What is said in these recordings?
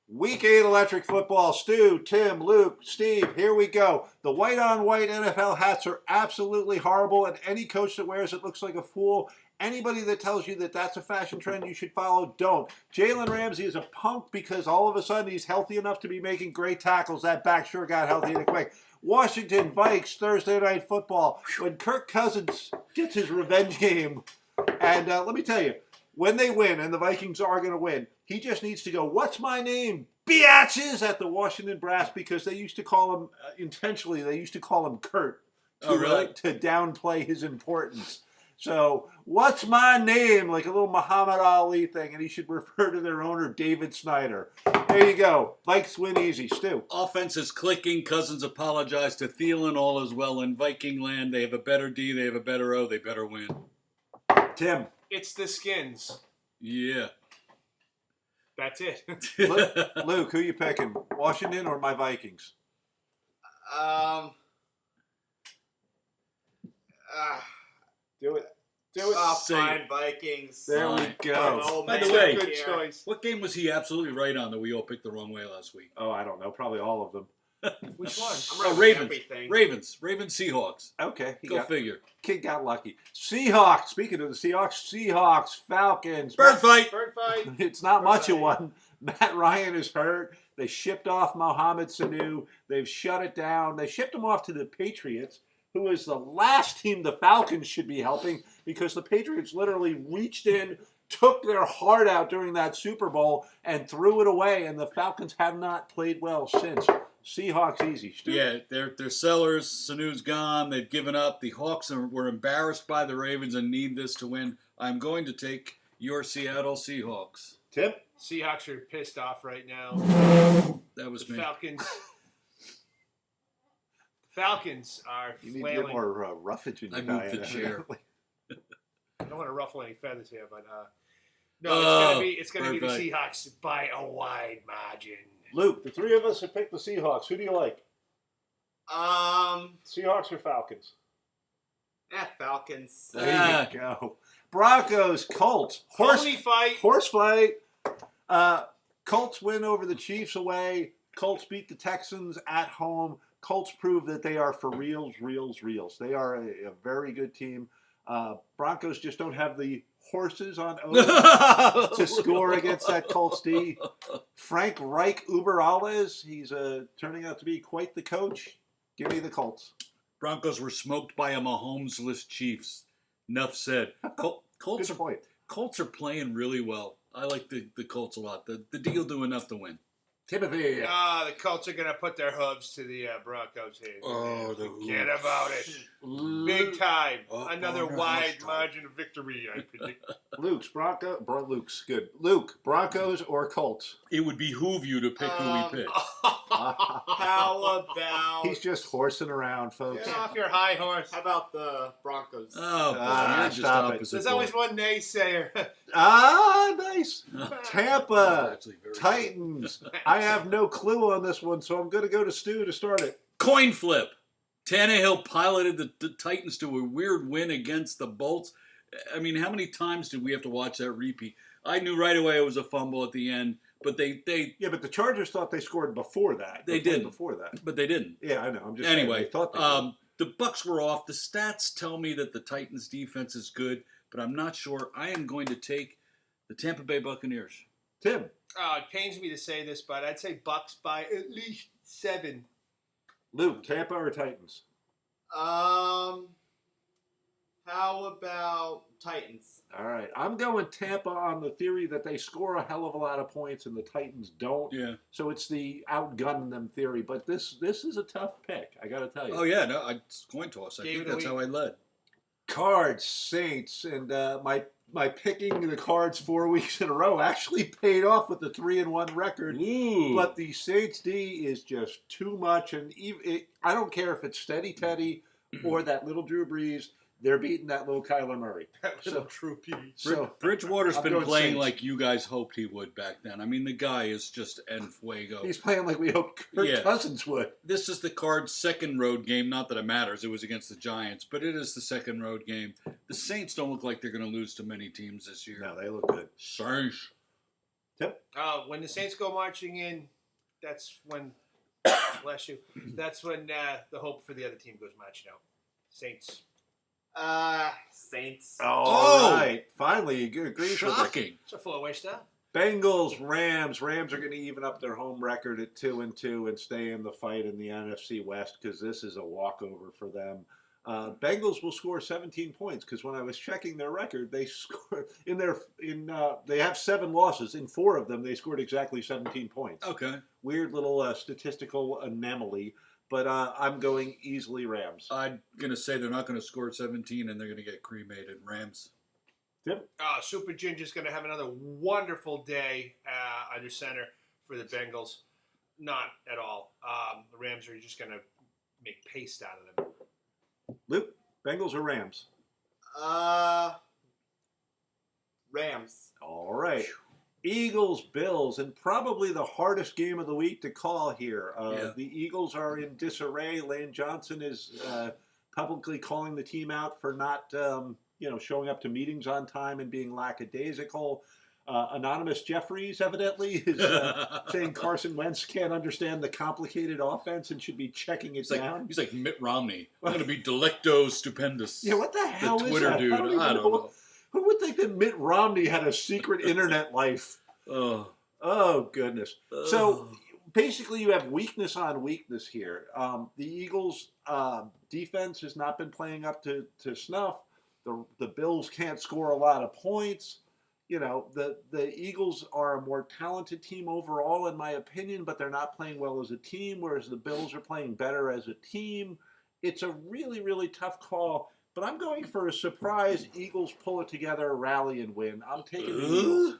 Week 8 electric football. Stu, Tim, Luke, Steve, here we go. The white-on-white NFL hats are absolutely horrible, and any coach that wears it looks like a fool. Anybody that tells you that that's a fashion trend you should follow, don't. Jalen Ramsey is a punk because all of a sudden he's healthy enough to be making great tackles. That back sure got healthy and quick. Washington Vikes, Thursday Night Football. When Kirk Cousins gets his revenge game, and let me tell you, when they win, and the Vikings are going to win, he just needs to go, "What's my name? Biatches," at the Washington Brass, because they used to call him, intentionally, they used to call him Kurt to downplay his importance. So, "What's my name?" like a little Muhammad Ali thing, and he should refer to their owner, David Snyder. There you go. Vikes win easy. Stu. Offense is clicking. Cousins apologized to Thielen. All is well in Viking land. They have a better D. They have a better O. They better win. Tim. It's the Skins. Yeah. That's it. Luke, who you picking? Washington or my Vikings? Do it. Fine, Vikings. There we go. Oh, By man, the way, good choice. what game was he absolutely right on that we all picked the wrong way last week? Oh, I don't know. Probably all of them. Which one? I'm right with Ravens. everything. Ravens, Seahawks. Okay. Go figure. Kid got lucky. Seahawks. Speaking of the Seahawks, Falcons. Bird fight. Bird fight. It's not much of one. Matt Ryan is hurt. They shipped off Mohamed Sanu. They've shut it down. They shipped him off to the Patriots, who is the last team the Falcons should be helping, because the Patriots literally reached in, took their heart out during that Super Bowl, and threw it away, and the Falcons have not played well since. Seahawks easy. Stu? Yeah, they're sellers. Sanu's gone. They've given up. The Hawks were embarrassed by the Ravens and need this to win. I'm going to take your Seattle Seahawks. Tim? Seahawks are pissed off right now. That was The me. Falcons are You need flailing. to get more roughage in your I moved diet. the chair. I don't want to ruffle any feathers here, but no, it's gonna be the Bird Seahawks by a wide margin. Luke, the three of us have picked the Seahawks. Who do you like? Seahawks or Falcons? Falcons. There you go. Broncos, Colts. Pony fight. Horse fight. Colts win over the Chiefs away. Colts beat the Texans at home. Colts prove that they are for reals. They are a very good team. Broncos just don't have the horses on oath to score against that Colts D. Frank Reich Uber Alles, he's turning out to be quite the coach. Give me the Colts. Broncos were smoked by a Mahomes-less Chiefs. Enough said. Colts Good point. Colts are playing really well. I like the Colts a lot. The D will do enough to win. Timothy. The Colts are going to put their hooves to the Broncos here. Oh, the Forget about it. Big time. Another wide margin of victory, I predict. Luke's good. Luke, Broncos or Colts? It would behoove you to pick who we pick. How about... He's just horsing around, folks. Get off your high horse. How about the Broncos? Oh, boy, you're just stop it. opposite. There's always one naysayer. Nice. Tampa, Actually, very Titans. I have no clue on this one, so I'm going to go to Stu to start it. Coin flip. Tannehill piloted the Titans to a weird win against the Bolts. I mean, how many times did we have to watch that repeat? I knew right away it was a fumble at the end, but they Yeah, but the Chargers thought they scored before that. They did. Before that. but they didn't. Yeah, I know. I'm just Anyway, saying they thought they did. the Bucks were off. The stats tell me that the Titans' defense is good, but I'm not sure. I am going to take the Tampa Bay Buccaneers. Tim. It pains me to say this, but I'd say Bucks by at least 7. Luke, Tampa or Titans? How about Titans? All right. I'm going Tampa on the theory that they score a hell of a lot of points and the Titans don't. Yeah. So it's the outgun them theory. But this is a tough pick, I got to tell you. Oh, yeah. No, it's coin toss. I Game think of the that's how I led. Cards, Saints, and my picking the Cards 4 weeks in a row actually paid off with the 3-1 record. Ooh. But the Saints D is just too much, and I don't care if it's Steady Teddy or that little Drew Brees. They're beating that little Kyler Murray. Bridgewater's I'm been going playing Saints. like you guys hoped he would back then. I mean, the guy is just en fuego. He's playing like we hoped Kirk Yeah. Cousins would. This is the Cards' second road game. Not that it matters. It was against the Giants, but it is the second road game. The Saints don't look like they're going to lose to many teams this year. No, they look good. Saints. Tip? When the Saints go marching in, that's when, bless you, that's when the hope for the other team goes marching out. Saints. Saints. All right. Finally, you agree. Shocking. It's a 4-way stuff. Bengals, Rams. Rams are going to even up their home record at 2-2 and stay in the fight in the NFC West because this is a walkover for them. Bengals will score 17 points because when I was checking their record, they scored they have 7 losses. In 4 of them, they scored exactly 17 points. Okay. Weird little statistical anomaly, but I'm going easily Rams. I'm going to say they're not going to score 17 and they're going to get cremated. Rams. Tip? Super Ginger's going to have another wonderful day under center for the Bengals. Not at all. The Rams are just going to make paste out of them. Luke, Bengals or Rams? Rams. All right. Eagles, Bills, and probably the hardest game of the week to call here. Yeah. The Eagles are in disarray. Lane Johnson is publicly calling the team out for not, showing up to meetings on time and being lackadaisical. Anonymous Jeffries, evidently, is saying Carson Wentz can't understand the complicated offense and should be checking it down. He's like Mitt Romney. I'm going to be delecto stupendous. Yeah, what the hell is Twitter that? dude. I don't know. Who would think that Mitt Romney had a secret internet life? Oh, goodness. So basically you have weakness on weakness here. The Eagles' defense has not been playing up to snuff. The Bills can't score a lot of points. You know, the Eagles are a more talented team overall, in my opinion, but they're not playing well as a team, whereas the Bills are playing better as a team. It's a really, really tough call, but I'm going for a surprise Eagles pull it together, rally, and win. I'm taking the Eagles.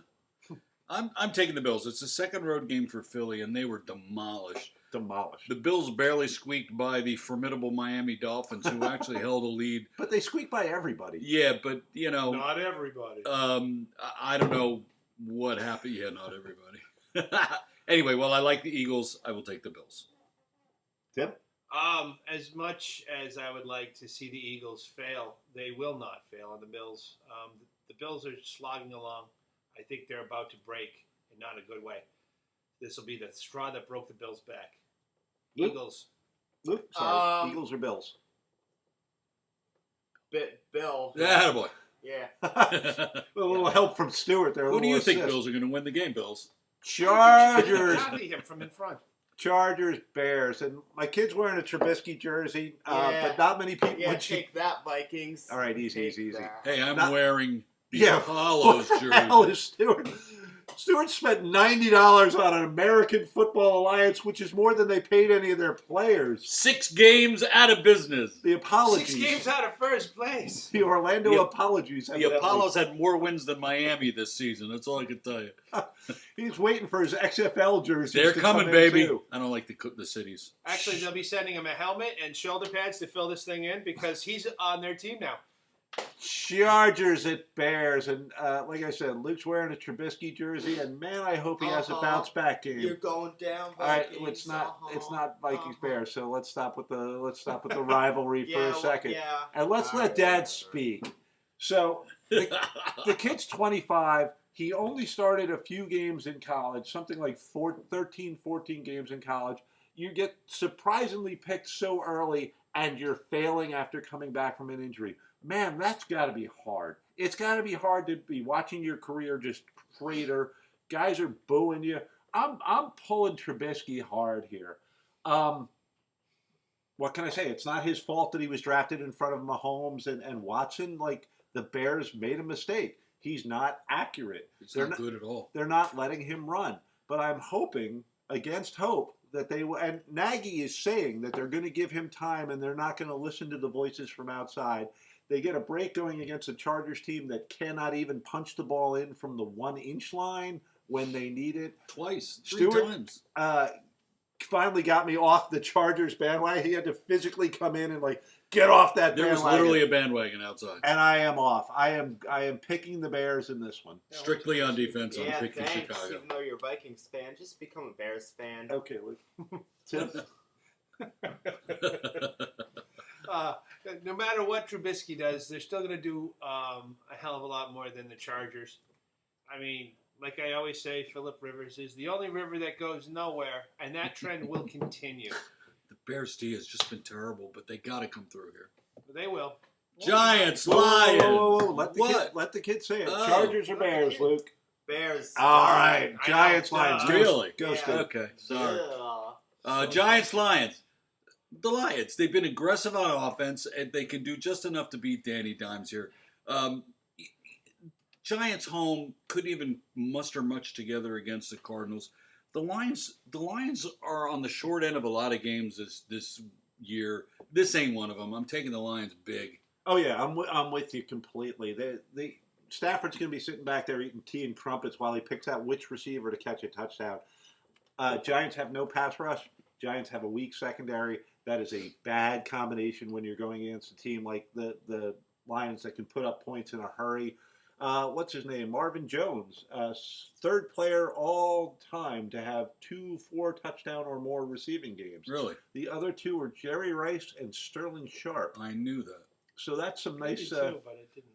I'm taking the Bills. It's the second road game for Philly, and they were demolished. Demolished. The Bills barely squeaked by the formidable Miami Dolphins, who actually held a lead. But they squeak by everybody. Yeah, but, you know. Not everybody. I don't know what happened. Yeah, not everybody. Anyway, well, I like the Eagles. I will take the Bills. Tim? As much as I would like to see the Eagles fail, they will not fail on the Bills. The Bills are slogging along. I think they're about to break, and not in a good way. This will be the straw that broke the Bills' back. Luke? Eagles. Luke? Sorry. Eagles or Bills? Bill. Yeah, boy. Yeah. A little help from Stewart there. Who do you think Bills are going to win the game, Bills? Chargers. Copy him from in front. Chargers, Bears. And my kid's wearing a Trubisky jersey, but not many people Yeah, would take that, Vikings. All right, easy. That. Hey, I'm Not- wearing the Yeah, Apollos what the hell jersey. is Stewart? Stewart spent $90 on an American Football Alliance, which is more than they paid any of their players. 6 games out of business. The apologies. 6 games out of first place. The Orlando The- apologies. The evidently. Apollos had more wins than Miami this season. That's all I can tell you. He's waiting for his XFL jersey. They're coming, baby. Too. I don't like the cities. Actually, they'll be sending him a helmet and shoulder pads to fill this thing in because he's on their team now. Chargers at Bears, and like I said, Luke's wearing a Trubisky jersey, and man, I hope he has a bounce back game. You're going down, All right, Vikings. it's not Vikings Bears, so let's stop with the rivalry for a second, Yeah. and let's let Dad speak. So the kid's 25. He only started a few games in college, something like 13, 14 games in college. You get surprisingly picked so early, and you're failing after coming back from an injury. Man, that's got to be hard. It's got to be hard to be watching your career just crater. Guys are booing you. I'm pulling Trubisky hard here. What can I say? It's not his fault that he was drafted in front of Mahomes and Watson. Like, the Bears made a mistake. He's not accurate. It's not good at all. They're not letting him run. But I'm hoping, against hope, that they will. And Nagy is saying that they're going to give him time and they're not going to listen to the voices from outside. They get a break going against a Chargers team that cannot even punch the ball in from the 1-inch line when they need it. Twice. 3 Stewart, times. Finally got me off the Chargers bandwagon. He had to physically come in and get off that There was bandwagon. literally a bandwagon outside. And I am off. I am picking the Bears in this one. Strictly on defense, I'm Yeah, picking thanks. Chicago. Even though you're a Vikings fan, just become a Bears fan. Okay, Luke. Tim? No matter what Trubisky does, they're still going to do a hell of a lot more than the Chargers. I mean, like I always say, Philip Rivers is the only river that goes nowhere, and that trend will continue. The Bears D has just been terrible, but they got to come through here. They will. Giants, Whoa, Lions. whoa, whoa, whoa. What? Let the kid say it. Oh. Chargers or Bears, Luke? Bears. All right. I Giants, know, Lions. duh. Really? Go, Yeah. Stu. Okay, sorry. Yeah. Giants, Lions. The Lions. They've been aggressive on offense, and they can do just enough to beat Danny Dimes here. Giants home couldn't even muster much together against the Cardinals. The Lions are on the short end of a lot of games this year. This ain't one of them. I'm taking the Lions big. Oh, yeah. I'm with you completely. The Stafford's going to be sitting back there eating tea and crumpets while he picks out which receiver to catch a touchdown. Giants have no pass rush. Giants have a weak secondary. That is a bad combination when you're going against a team like the Lions that can put up points in a hurry. What's his name? Marvin Jones, third player all time to have 2 4-touchdown or more receiving games. Really? The other two were Jerry Rice and Sterling Sharp. I knew that. So that's some Maybe nice. too, but it didn't matter.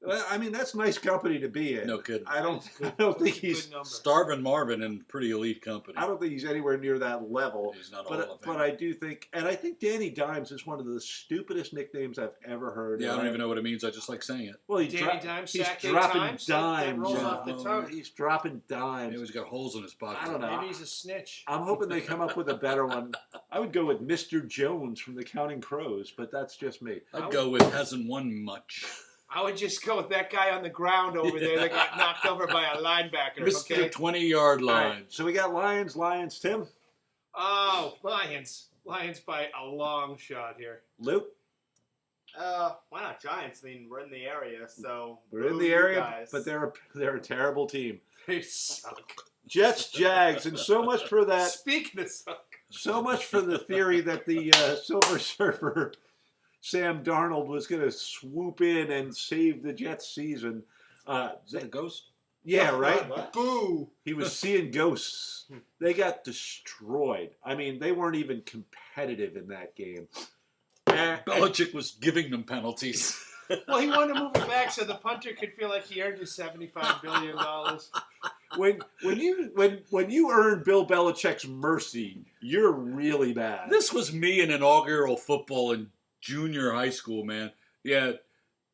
I mean, that's nice company to be in. No kidding. I don't think It's a he's. good number. Starvin Marvin in pretty elite company. I don't think he's anywhere near that level. He's not all of But it. I do think, and I think Danny Dimes is one of the stupidest nicknames I've ever heard. Yeah, I don't even know what it means. I just like saying it. Well, Danny Dimes, he's sacked 8 dropping times? dimes. That rolls Yeah. off the tongue. He's dropping dimes. Maybe he's got holes in his pocket. I don't know. Maybe he's a snitch. I'm hoping they come up with a better one. I would go with Mr. Jones from the Counting Crows, but that's just me. I'd go with hasn't won much. I would just go with that guy on the ground over there that got knocked over by a linebacker. Mr. Okay. 20-yard All line. right, so we got Lions, Tim, Oh, Lions. Lions by a long shot here. Luke. Why not Giants? I mean, we're in the area, so We're in boo the you area, guys. but they're a terrible team. They suck. Jets, Jags, and so much for that. Speaking of suck. So much for the theory that the Silver Surfer Sam Darnold was going to swoop in and save the Jets season. Is that a ghost? Yeah, right? What? Boo. He was seeing ghosts. They got destroyed. I mean, they weren't even competitive in that game. And- Belichick was giving them penalties. Well, he wanted to move it back so the punter could feel like he earned his $75 billion. when you earn Bill Belichick's mercy, you're really bad. This was me in inaugural football in junior high school, man. Yeah,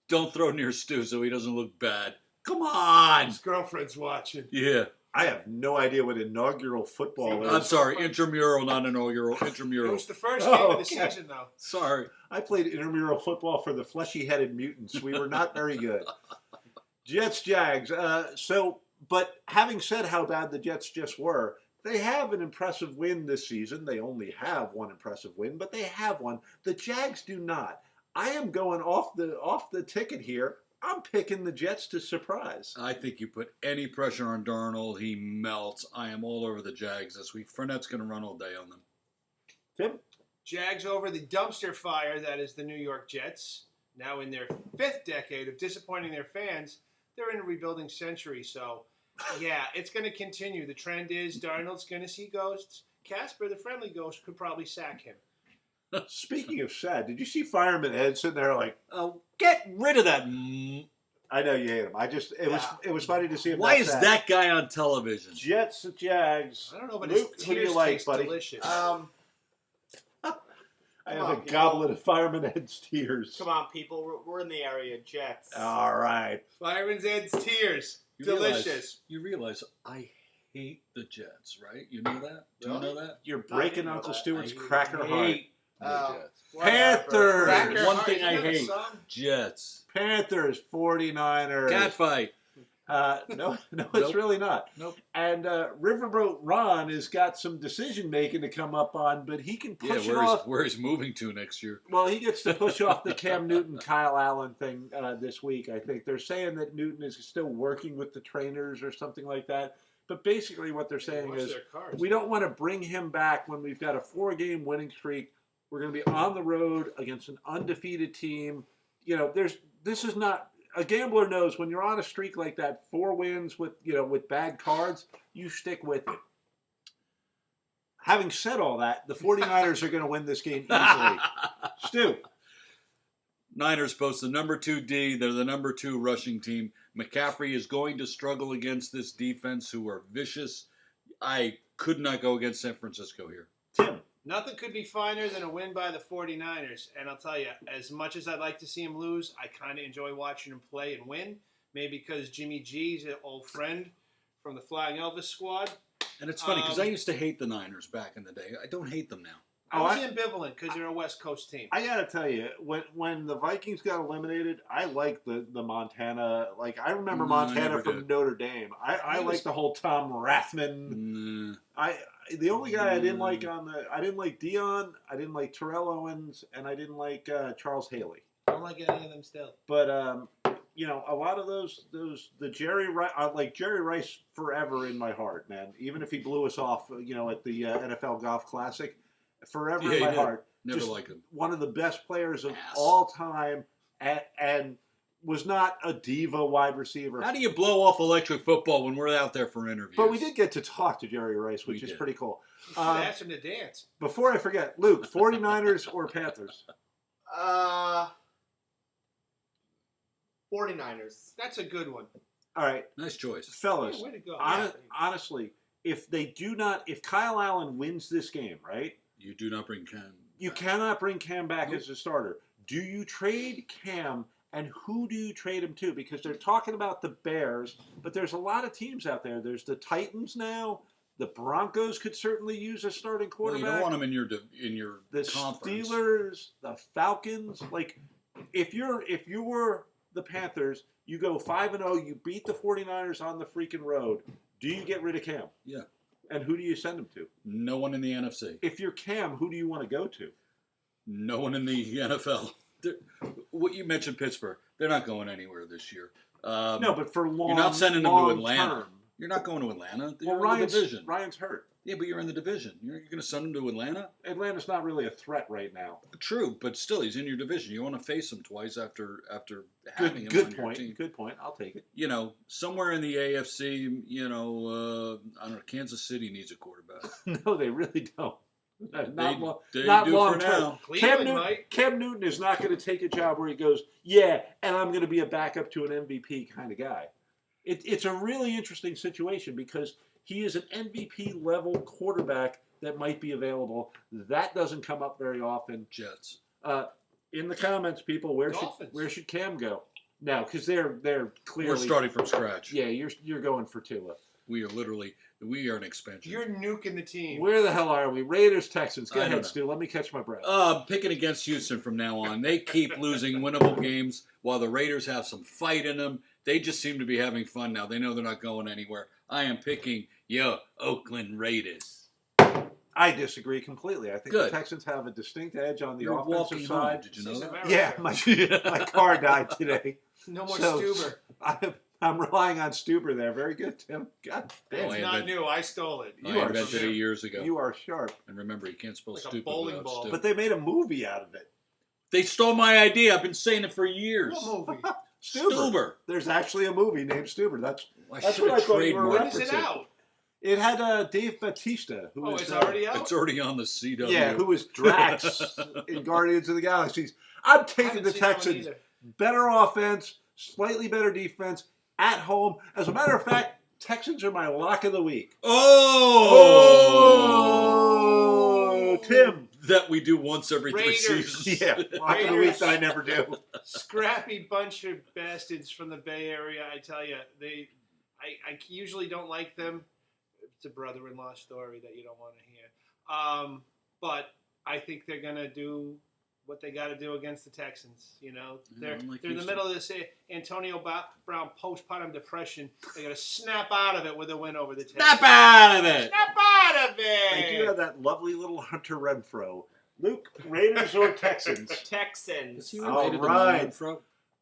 don't throw near Stu so he doesn't look bad. Come on. His girlfriend's watching. Yeah. I have no idea what inaugural football is. I'm sorry, intramural, not inaugural. It Intramural. was the first game of the okay. season, though. Sorry. I played intramural football for the fleshy-headed mutants. We were not very good. Jets, Jags. But having said how bad the Jets just were, they have an impressive win this season. They only have one impressive win, but they have one. The Jags do not. I am going off the ticket here. I'm picking the Jets to surprise. I think you put any pressure on Darnold, he melts. I am all over the Jags this week. Fournette's going to run all day on them. Tim? Jags over the dumpster fire that is the New York Jets. Now in their 5th decade of disappointing their fans, they're in a rebuilding century. So, yeah, it's going to continue. The trend is Darnold's going to see ghosts. Casper, the friendly ghost, could probably sack him. Speaking of sad, did you see Fireman Ed sitting there like, Oh, get rid of that. I know you hate him. It was funny to see him. Why is sad. that guy on television? Jets, Jags. I don't know, but Luke, his who do you tears like, taste buddy? delicious. I Come have on, a people. goblet of Fireman Ed's tears. Come on, people. We're in the area. Jets. All right. Fireman's Ed's tears. You Delicious. realize I hate the Jets, right? You know that? Do you Really? know that? You're I breaking didn't know Uncle that. Stewart's I cracker heart. hate the Oh. Jets. Panthers. Cracker One Heart, thing I you got a hate. song? Jets. Panthers, 49ers. Catfight. No, it's Nope. really not. Nope. And Riverboat Ron has got some decision making to come up on, but he can Yeah, push it off. where he's moving to next year. Well, he gets to push off the Cam Newton, Kyle Allen thing this week. I think they're saying that Newton is still working with the trainers or something like that. But basically, what they're saying Watch is their cards. we don't want to bring him back when we've got a 4-game winning streak. We're going to be on the road against an undefeated team. You know, this is not. A gambler knows when you're on a streak like that, 4 wins with bad cards, you stick with it. Having said all that, the 49ers are going to win this game easily. Stu. Niners post the number 2 D. They're the number 2 rushing team. McCaffrey is going to struggle against this defense, who are vicious. I could not go against San Francisco here. Tim. Nothing could be finer than a win by the 49ers. And I'll tell you, as much as I'd like to see him lose, I kind of enjoy watching him play and win. Maybe because Jimmy G's an old friend from the Flying Elvis squad. And it's funny because I used to hate the Niners back in the day. I don't hate them now. I was ambivalent because they're a West Coast team. I gotta tell you, when the Vikings got eliminated, I liked the Montana. Like I remember Montana from Notre Dame. I liked the whole Tom Rathman. The only guy I didn't like I didn't like Dion, I didn't like Terrell Owens, and I didn't like Charles Haley. I don't like any of them still. But a lot of the Jerry Rice, I like Jerry Rice forever in my heart, man. Even if he blew us off, at the NFL Golf Classic. Forever in my heart. Never liked him. One of the best players of all time, and was not a diva wide receiver. How do you blow off electric football when we're out there for interviews? But we did get to talk to Jerry Rice, which is pretty cool. Ask him to dance. Before I forget, Luke, 49ers or Panthers? 49ers. That's a good one. All right. Nice choice. Fellas, way to go. Honestly, if Kyle Allen wins this game, right? You do not bring Cam. You cannot bring Cam back as a starter. Do you trade Cam, and who do you trade him to? Because they're talking about the Bears, but there's a lot of teams out there. There's the Titans now. The Broncos could certainly use a starting quarterback. Well, you don't want him in your the conference. Steelers, the Falcons. Like, if you were the Panthers, you go 5-0, you beat the 49ers on the freaking road. Do you get rid of Cam? Yeah. And who do you send him to? No one in the NFC. If you're Cam, who do you want to go to? No one in the NFL. What you mentioned, Pittsburgh, they're not going anywhere this year. No, but for long, you're not sending them to Atlanta. Term. You're not going to Atlanta. You're Well, in the division. Ryan's hurt. Yeah, but you're in the division. You're going to send him to Atlanta? Atlanta's not really a threat right now. True, but still, he's in your division. You want to face him twice after having him Good on point. your team. Good point. I'll take it. Somewhere in the AFC, I don't know, Kansas City needs a quarterback. No, they really don't. Not do long for term. now. Cam Newton is not going to take a job where he goes, yeah, and I'm going to be a backup to an MVP kind of guy. It's a really interesting situation because he is an MVP level quarterback that might be available. That doesn't come up very often. Jets. In the comments, people, where should Cam go? No, because they're clearly We're starting from scratch. Yeah, you're going for Tua. We are an expansion. You're nuking the team. Where the hell are we? Raiders, Texans. Go ahead, Stu. Let me catch my breath. Picking against Houston from now on. They keep losing winnable games while the Raiders have some fight in them. They just seem to be having fun now. They know they're not going anywhere. I am picking Oakland Raiders. I disagree completely. I think Good. the Texans have a distinct edge on the You're offensive walking side. home. Did you know that? Yeah, my car died today. No more So, Stuber. I'm relying on Stuber there. Very good, Tim. God damn. It's not new. I stole it. I invented it years ago. You are sharp. And remember, you can't spell Like a stupid bowling without ball. Stu. But they made a movie out of it. They stole my idea. I've been saying it for years. What movie? Stuber. There's actually a movie named Stuber. That's I what should I have thought you were trademarked When is it out? It had Dave Bautista, who Oh, was it's already out? It's already on the CW. who was Drax in Guardians of the Galaxies. I'm I taking haven't the seen that one Texans. either. Better offense, slightly better defense, at home. As a matter of fact, Texans are my lock of the week. Oh, Tim. That we do once every 3 Raiders. seasons. Yeah, lock of the week that I never do. Scrappy bunch of bastards from the Bay Area. I tell you, I usually don't like them. It's a brother-in-law story that you don't want to hear. But I think they're gonna do what they got to do against the Texans. They're in the middle of this Antonio Brown postpartum depression. They got to snap out of it with a win over the Texans. Snap out of it. Snap out of it. I do have that lovely little Hunter Renfro. Luke, Raiders or Texans? Texans. All right.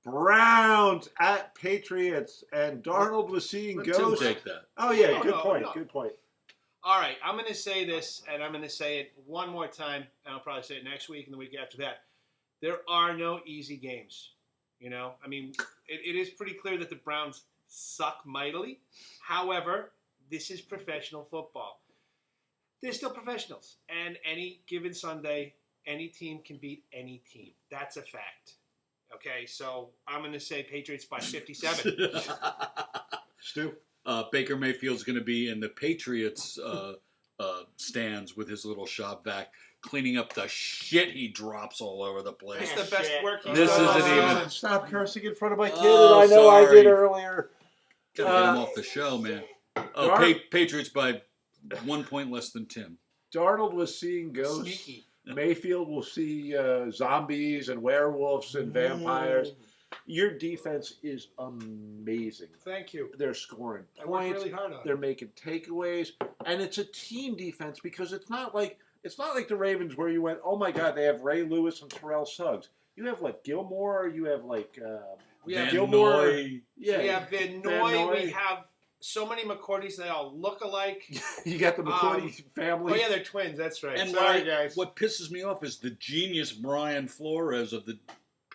Browns at Patriots, and Darnold was seeing Let Tim ghosts. take that. Oh yeah, No, good no, point. no. Good point. All right, I'm going to say this, and I'm going to say it one more time, and I'll probably say it next week and the week after that. There are no easy games. I mean, it is pretty clear that the Browns suck mightily. However, this is professional football. They're still professionals, and any given Sunday, any team can beat any team. That's a fact. Okay, so I'm going to say Patriots by 57. Stu? Baker Mayfield's going to be in the Patriots stands with his little shop vac, cleaning up the shit he drops all over the place. It's the best work he's This done. isn't even- Stop cursing in front of my kid, Oh, and I know I did sorry. earlier. Gotta get him off the show, man. Oh, Dar- Patriots by 1 point less than Tim. Darnold was seeing ghosts. Sneaky. Mayfield will see zombies and werewolves and vampires. Your defense is amazing. Thank you. They're scoring I worked points. really hard on They're it. making takeaways, and it's a team defense because it's not like the Ravens where you went, oh my God, they have Ray Lewis and Terrell Suggs. You have like Gilmore. You have like We have Gilmore. Noy. Yeah, We have Van Van Noy. Noy. We have so many McCourties. They all look alike. You got the McCourty family. Oh, yeah, they're twins. That's right. And Sorry, guys. what pisses me off is the genius Brian Flores of the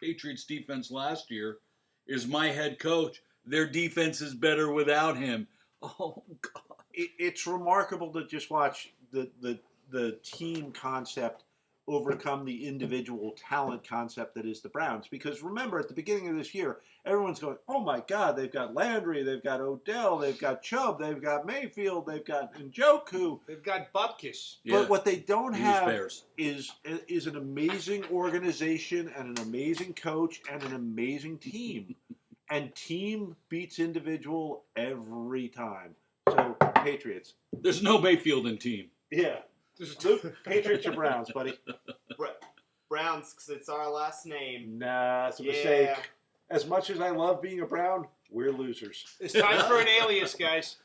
Patriots defense last year is my head coach. Their defense is better without him. Oh, God. It's remarkable to just watch the team concept overcome the individual talent concept that is the Browns. Because remember, at the beginning of this year, everyone's going, oh my God, they've got Landry, they've got Odell, they've got Chubb, they've got Mayfield, they've got Njoku. They've got Bupkis. Yeah. But what they don't He was have Bears. is an amazing organization and an amazing coach and an amazing team. And team beats individual every time. So, Patriots. There's no Mayfield in team. Yeah. Luke, Patriots or Browns, buddy? Browns, because it's our last name. Nah, it's a Yeah. mistake. As much as I love being a Brown, we're losers. It's time for an alias, guys.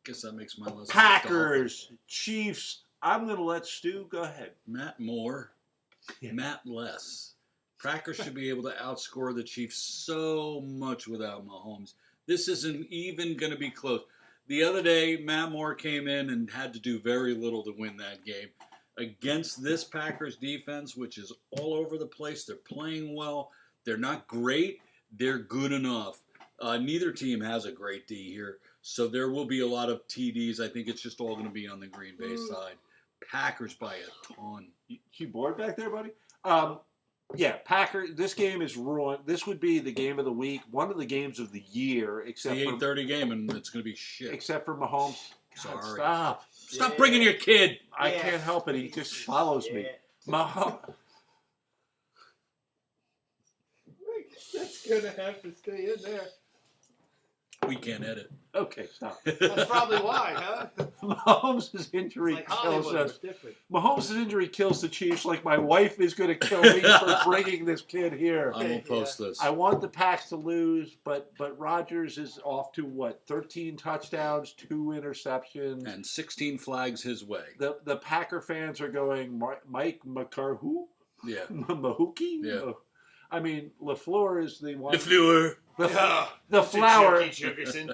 Guess that makes my list. Packers, Chiefs. I'm going to let Stu go ahead. Matt Moore, Yeah. Matt Less. Packers should be able to outscore the Chiefs so much without Mahomes. This isn't even going to be close. The other day, Matt Moore came in and had to do very little to win that game. Against this Packers defense, which is all over the place, they're playing well. They're not great. They're good enough. Neither team has a great D here, so there will be a lot of TDs. I think it's just all going to be on the Green Bay side. Packers by a ton. You bored back there, buddy? Yeah, Packers. This game is ruined. This would be the game of the week, one of the games of the year, It's the 8:30 game, and it's going to be shit. except for Mahomes. God, Sorry. stop. Stop bringing your kid. I Yeah. can't help it. He just follows me. Mahomes. That's going to have to stay in there. We can't edit. Okay, stop. That's probably why, huh? Mahomes' injury Like kills Hollywood, us. but different. Mahomes' injury kills the Chiefs like my wife is going to kill me for bringing this kid here. I will post this. I want the Packs to lose, but Rodgers is off to what? 13 touchdowns, 2 interceptions. And 16 flags his way. The Packer fans are going, Mike McCarthy? Yeah. Mahuki? Yeah. I mean, LaFleur is the one. LeFleur. The flower. Jefferson.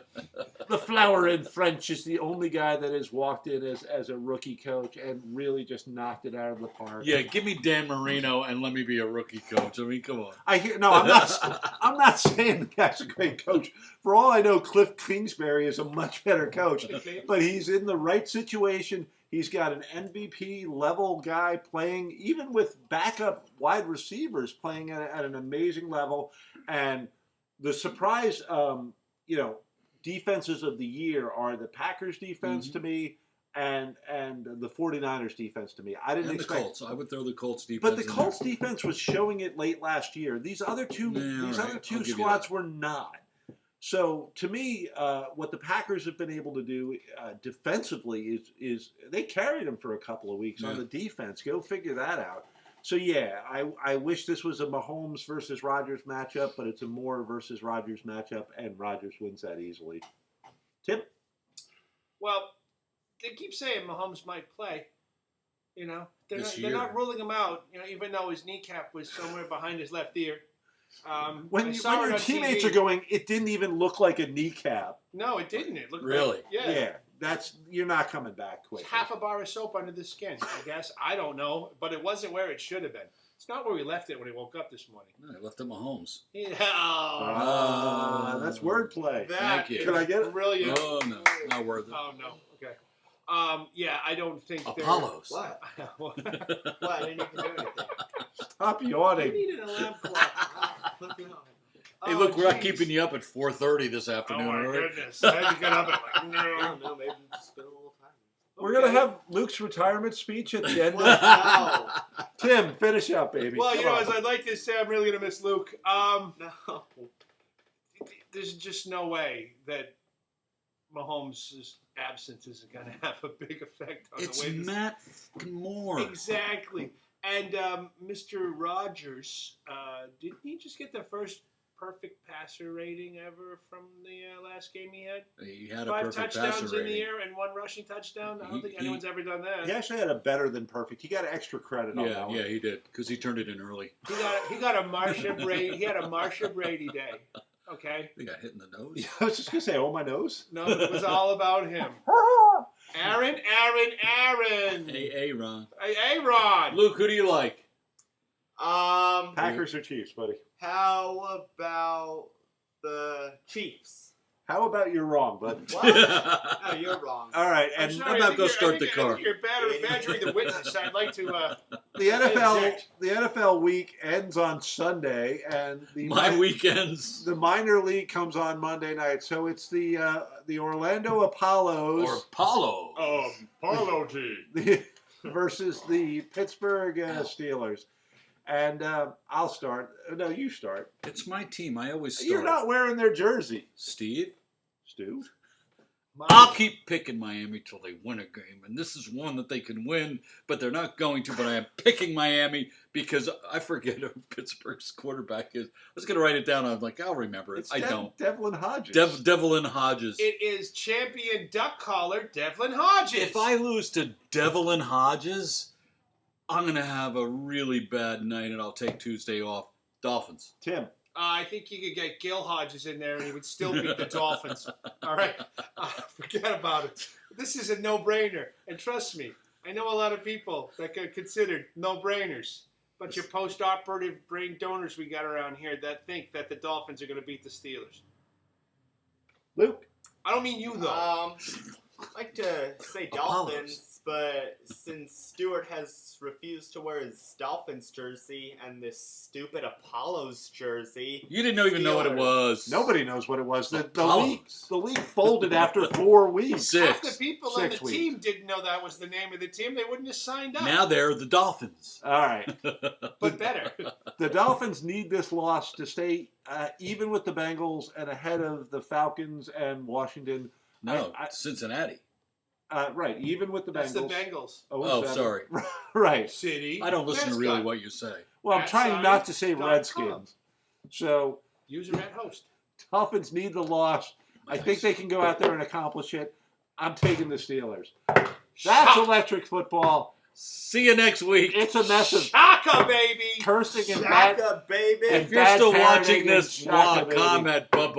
The flower in French is the only guy that has walked in as a rookie coach and really just knocked it out of the park. Yeah, give me Dan Marino and let me be a rookie coach. I mean, come on. I hear no. I'm not. I'm not saying the guy's a great coach. For all I know, Cliff Kingsbury is a much better coach. But he's in the right situation. He's got an MVP level guy playing, even with backup wide receivers playing at an amazing level. And the surprise, defenses of the year are the Packers defense to me and the 49ers defense to me. I didn't And the expect. Colts. I would throw the Colts defense But the in Colts defense was showing it late last year. These other two, Yeah, all right. I'll give you squads that. were not. So to me, what the Packers have been able to do defensively is they carried them for a couple of weeks on Yeah. the defense. Go figure that out. So yeah, I wish this was a Mahomes versus Rodgers matchup, but it's a Moore versus Rodgers matchup, and Rodgers wins that easily. Tim? Well, they keep saying Mahomes might play. You know, they're This they're year. not ruling him out. You know, even though his kneecap was somewhere behind his left ear. When I your saw it on teammates TV. are going, it didn't even look like a kneecap. No, it didn't. It looked Really? Like, yeah. You're not coming back It's quick. half a bar of soap under the skin, I guess. I don't know, but it wasn't where it should have been. It's not where we left it when we woke up this morning. No, I left at Mahomes. Yeah. That's wordplay. That Thank you. is Can I get it? brilliant. Oh, no. Not worth it. Oh, no. Okay. Yeah, I don't think Apollos. What? What? I didn't even do anything. Stop You yawning. needed an alarm clock. Hey, look, we're not keeping you up at 4:30 this Oh afternoon, my all right? goodness! I had to get up at I don't know. Maybe just spend a little time. We're gonna have Luke's retirement speech at the end. Of Wow. Tim, finish up, baby. Well, Come you know, on. as I'd like to say, I'm really gonna miss Luke. No. There's just no way that Mahomes' absence is going to have a big effect on It's the way this... Matt Moore. Exactly. And Mr. Rogers, didn't he just get the first perfect passer rating ever from the last game he had? He had a 5 perfect touchdowns passer in the rating. air and 1 rushing touchdown. I don't think He- anyone's ever done that. He actually had a better than perfect. He got extra credit on Yeah, that one. yeah, he did because he turned it in early. He got a Marsha Brady. He had a Marsha Brady day. Okay. They got hit in the nose. Yeah, I was just gonna say, oh my nose. No, it was all about him. Aaron. Hey, Ron. Hey, Ron. Luke, who do you like? Packers or Chiefs, buddy? How about the Chiefs? How about you're wrong, bud? What? No, you're wrong. All right, I'm and sorry, I'm about I think to go you're- start I think- the car. I think you're badgering the witness. I'd like to. the Exact. NFL week ends on Sunday, and My weekends. the minor league comes on Monday night. So it's the Orlando Apollos Or Apollo. Paulo G. versus the Pittsburgh Steelers. And I'll start. No, you start. It's my team. I always start. You're not wearing their jersey, Steve? Stu. I'll keep picking Miami till they win a game. And this is one that they can win, but they're not going to. But I am picking Miami because I forget who Pittsburgh's quarterback is. I was going to write it down. I'm like, I'll remember it. It's I don't. Devlin Hodges. Devlin Hodges. It is champion duck caller Devlin Hodges. If I lose to Devlin Hodges, I'm going to have a really bad night, and I'll take Tuesday off. Dolphins. Tim. I think you could get Gil Hodges in there and he would still beat the Dolphins. All right? Forget about it. This is a no-brainer. And trust me, I know a lot of people that get considered no-brainers. But your post-operative brain donors we got around here that think that the Dolphins are going to beat the Steelers. Luke. I don't mean you, though. I'd like to say Apollos. Dolphins, but since Stewart has refused to wear his Dolphins jersey and this stupid Apollos jersey, You didn't even know what it Steelers. was. Nobody knows what it was. The Apollos. league folded after 4 weeks. Half Six. the people on the 6 weeks. team didn't know that was the name of the team. They wouldn't have signed up. Now they're the Dolphins. All right. But better. The Dolphins need this loss to stay even with the Bengals and ahead of the Falcons and Washington. No, I- Cincinnati. Right, even with the That's Bengals. the Bengals. Oh, 0-7. sorry. Right. City. I don't listen to really mascot. what you say. Well, I'm trying not to say That's Redskins. So, User at host. Dolphins need the loss. I think they can go out there and accomplish it. I'm taking the Steelers. That's Shock. electric football. See you next week. It's a mess of Shaka, baby. cursing and bad. Shaka, baby. And If you're bad still parenting watching and this, Shaka, baby. comment. Bye-bye.